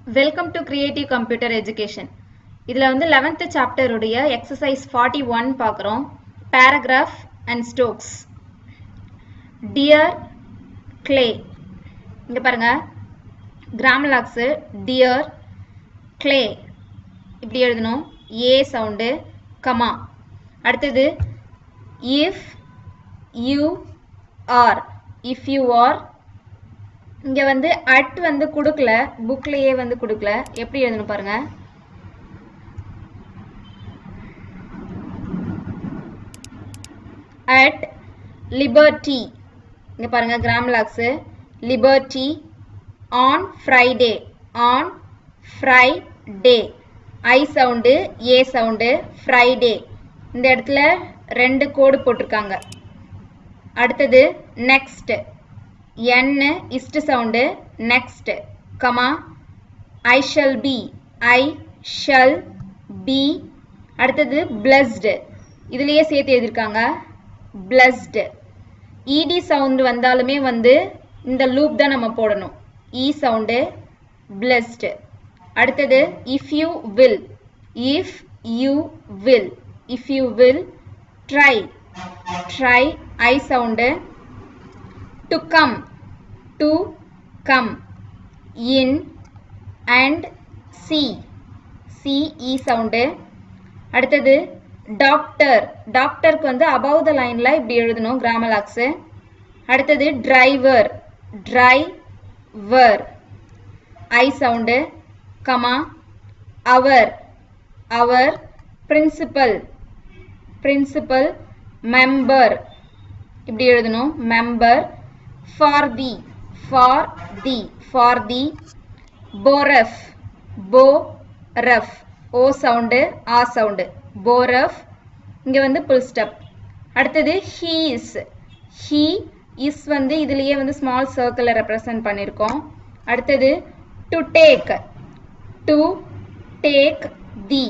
Welcome to Creative Computer Education. இதில் வந்து 11th chapter உடைய exercise 41 பார்க்குறோம். Paragraph and Stokes. Dear Clay. இங்க பாருங்க grammar locks dear Clay இப்படி எழுதணும். A sound comma. அடுத்தது if you are இங்க வந்து at வந்து கொடுக்கல புக்லயே வந்து கொடுக்கல எப்படி எழுதணும் பாருங்க at liberty இங்க பாருங்க grammar locks liberty on Friday I sound a sound Friday இந்த இடத்துல ரெண்டு கோடு போட்டிருக்காங்க அடுத்தது next N ist sound next comma I shall be அடுத்தது blessed இதுலயே சேர்த்து எழுதிருக்காங்க blessed ed sound வந்தாலுமே வந்து இந்த லூப் தான் நம்ம போடணும் e sound blessed அடுத்தது if you will try I sound to come in and see e sound அடுத்தது டாக்டருக்கு வந்து above the lineல இப்படி எழுதணும் grammar locks அடுத்தது driver I sound comma our principal member இப்படி எழுதணும் member for the boref o sound a sound boref இங்க வந்து full stop அடுத்தது he is வந்து இதுலயே வந்து small circle represent பண்ணிருக்கோம் அடுத்தது to take the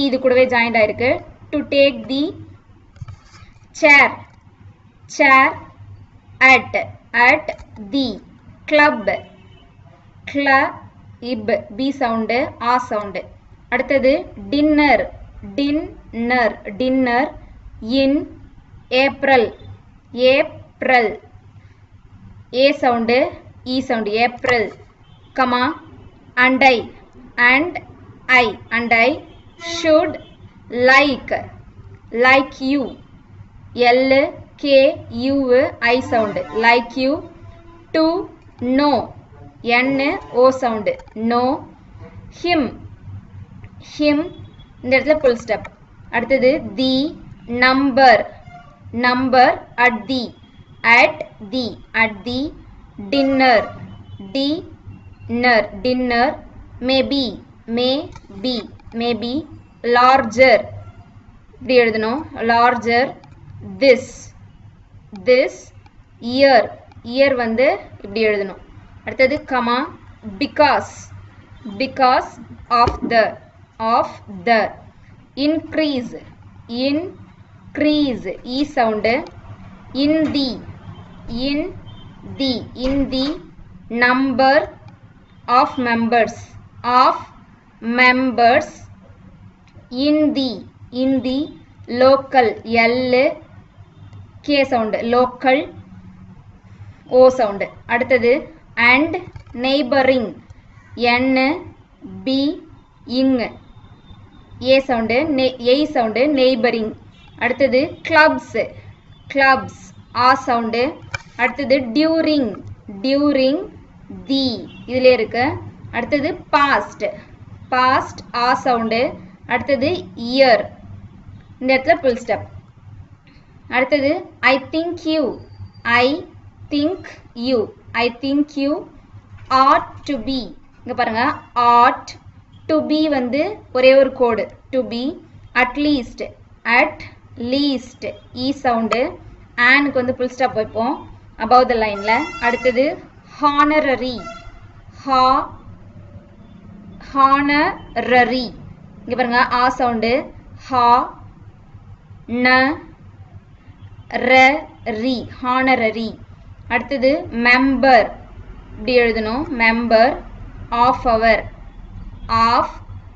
இது கூடவே joined ஆயிருக்கு to take the chair at the club b sound a sound அடுத்தது dinner in April a sound e sound April comma and I should like you I sound like you to know o sound know him இந்த இடத்துல full stop அடுத்தது the number at the dinner may be larger இப்படி எழுதணும் larger this year வந்து இப்படி எழுதணும் அடுத்தது comma because of the increase e sound in the number of members in the local k sound local o sound அடுத்தது and neighboring a sound neighboring அடுத்தது clubs a sound அடுத்தது during the இதுல இருக்கு அடுத்தது past a sound அடுத்தது year இந்த இடத்துல full stop அடுத்தது I think you ought to be இங்க பாருங்க ought to be வந்து ஒரே ஒரு கோடு to be at least e sound and வந்து full stop வைப்போம் above the lineல அடுத்தது honorary இங்க பாருங்க a sound honorary அடுத்தது member இப்படி எழுதணும் member of our of,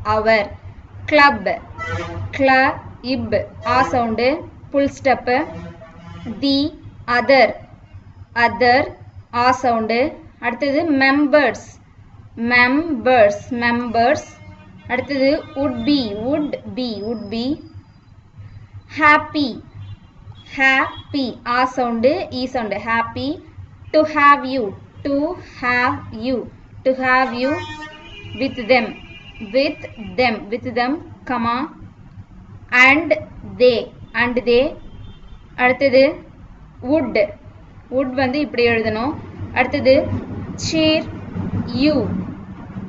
our. Club, club, a sound, full stop. The, other, other, a sound. அடுத்தது members, members, members. அடுத்தது would be, would be. Happy, happy, a sound, e sound, happy. To have you, to have you, to have you. With them, with them, with them, comma. And they, அடுத்தது would, would வந்து இப்படி எழுதணும். அடுத்தது cheer you,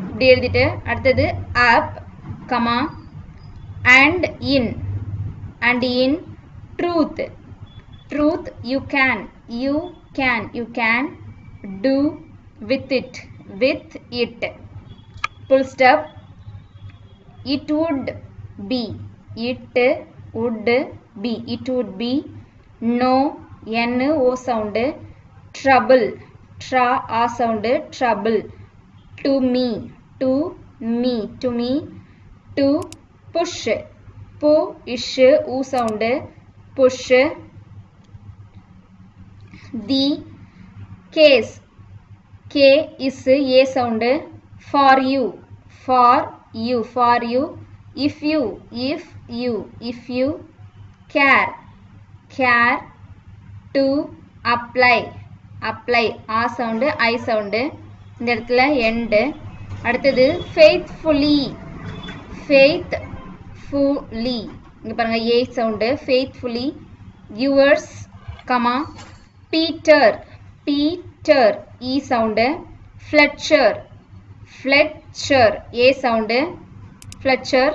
இப்படி எழுதிட்டு அடுத்தது up, comma. And in, truth, truth, you can, you can. Do, with it, full stop. It would be, it would be. No, no sound. Trouble, a sound, trouble. To me, to me. To push, push, u sound, push. The case, k is a sound. For you, if you. Care, to apply, a sound, I sound. இந்த இடத்துல end. அடுத்தது faithfully, இங்க பாருங்க a sound, faithfully. Yours, comma. Peter, e sound. Fletcher, a sound, Fletcher.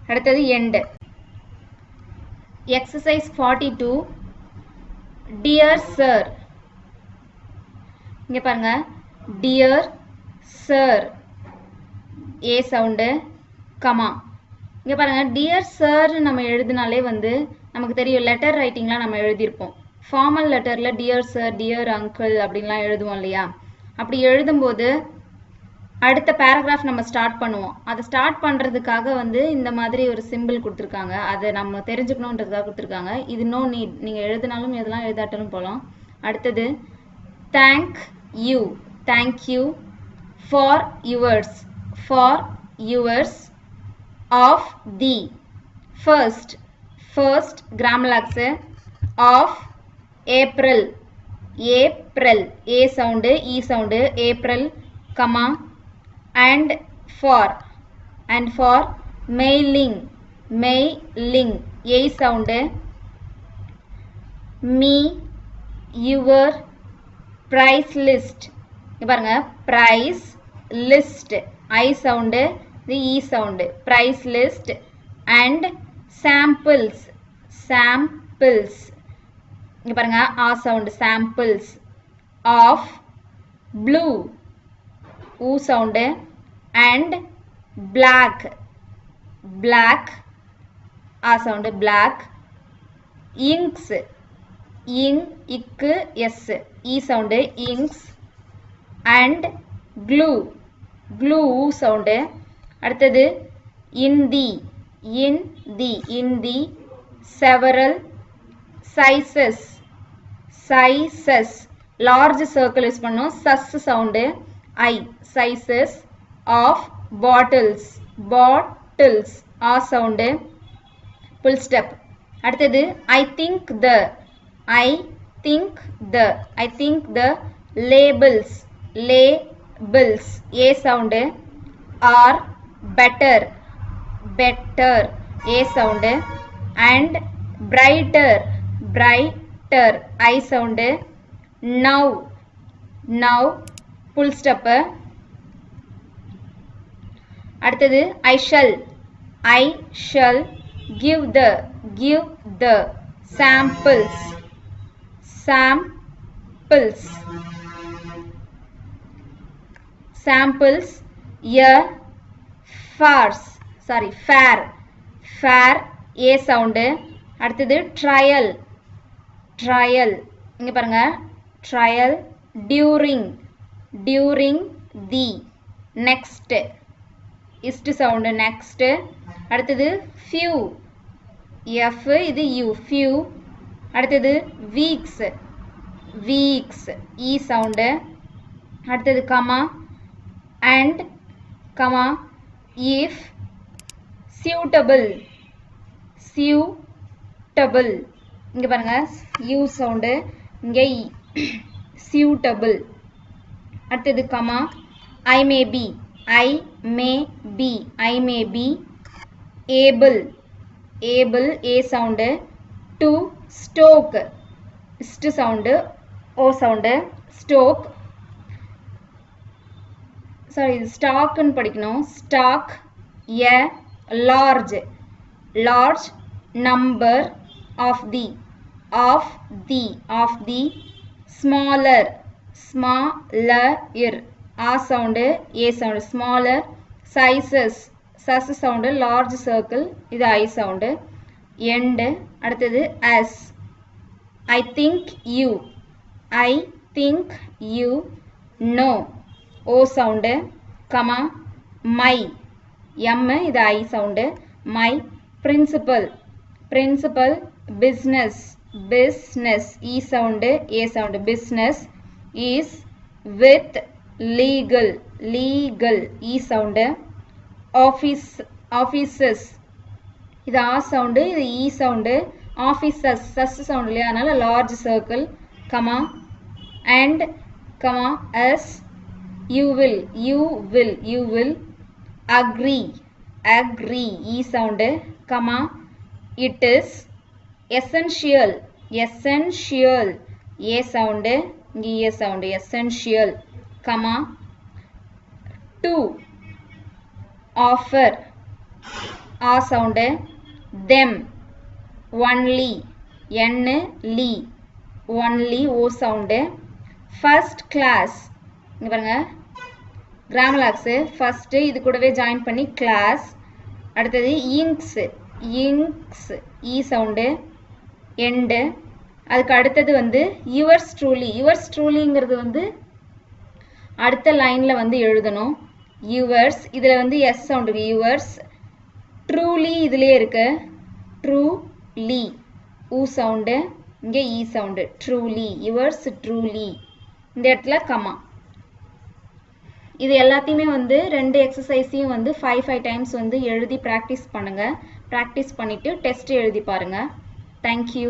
அடுத்தது end. Exercise 42. Dear sir, இங்க பாருங்க dear sir, a sound, comma. இங்க பாருங்க dear sir நம்ம எழுதினாலே வந்து நமக்கு தெரியும் லெட்டர் ரைட்டிங்லாம் நம்ம எழுதியிருப்போம். ஃபார்மல் லெட்டரில் டியர் சார், டியர் அங்கிள் அப்படின்லாம் எழுதுவோம் இல்லையா? அப்படி எழுதும்போது அடுத்த பேராகிராஃப் நம்ம ஸ்டார்ட் பண்ணுவோம். அதை ஸ்டார்ட் பண்ணுறதுக்காக வந்து இந்த மாதிரி ஒரு சிம்பிள் கொடுத்துருக்காங்க. அதை நம்ம தெரிஞ்சுக்கணுன்றதுக்காக கொடுத்துருக்காங்க. இது நோ நீட், நீங்கள் எழுதினாலும் எதெல்லாம் எழுதாட்டாலும் போகலாம். அடுத்தது thank you for yours of the first கிராமலாக்ஸு of April, a sound, e sound, April, comma. And for mailing, a sound. Me, your price list, இங்க பாருங்க price list, I sound, the e sound, price list. And samples, இங்க பாருங்க a sound, samples of blue, u sound. And black, a sound, black. Inks, s, e sound, inks. And glue, u sound. அடுத்தது in the several sizes, large circle use பண்ணோம். sus sound, I, sizes of bottles, a sound, full stop. அடுத்தது I think the labels, a sound. Are better, a sound. And brighter, I sound. Now, full stop. அடுத்தது I shall give the samples, a fair, a sound. அடுத்தது trial, இங்க பாருங்க trial. During the next ist sound next. அடுத்தது few, f இது u, few. அடுத்தது weeks, weeks, e sound. அடுத்தது comma and comma if, suitable, suitable, இங்க பாருங்க u sound, இங்க e, suitable. அடுத்தது comma I may be, I may be, I may be able, able, a sound. To stoke, st sound, o sound, stoke. Sorry, stock ன்னு படிக்கணும். stock a large, large number of the, of the, of the smaller, smaller, a sound, a sound, smaller sizes, sus sound, large circle, இது I sound. end. அடுத்தது as, I think you, I think you know, o sound, comma my, m இது I sound, my principal, principal, business, business, e sound, a sound, business is with legal, legal, e sound. office, offices, இது a sound, இது e sound. offices, sus sound இல்லையா, அதனால large circle, comma and comma as, you will, you will, you will agree, agree, e sound, comma it is essential, essential, a sound, இங்க a sound, essential, comma to offer, a sound, them, only, n ly, only, o sound. first class, இங்க பாருங்க கிராமலாக்ஸ், first இது கூடவே join பண்ணி class. அடுத்தது inks, inks, e sound, end. அதுக்கு அடுத்தது வந்து yours truly, yours trulyங்கிறது வந்து அடுத்த லைன்ல வந்து எழுதணும். yours, இதுல வந்து s sound இருக்கு, yours. truly இதுலயே இருக்கு, truly, u sound, இங்க e sound, truly, yours truly. இந்த இடத்துல கமா. இது எல்லாத்தையுமே வந்து ரெண்டு எக்ஸசைஸையும் வந்து 5 டைம்ஸ் வந்து எழுதி ப்ராக்டிஸ் பண்ணுங்க. ப்ராக்டிஸ் பண்ணிட்டு டெஸ்ட் எழுதி பாருங்க. Thank you.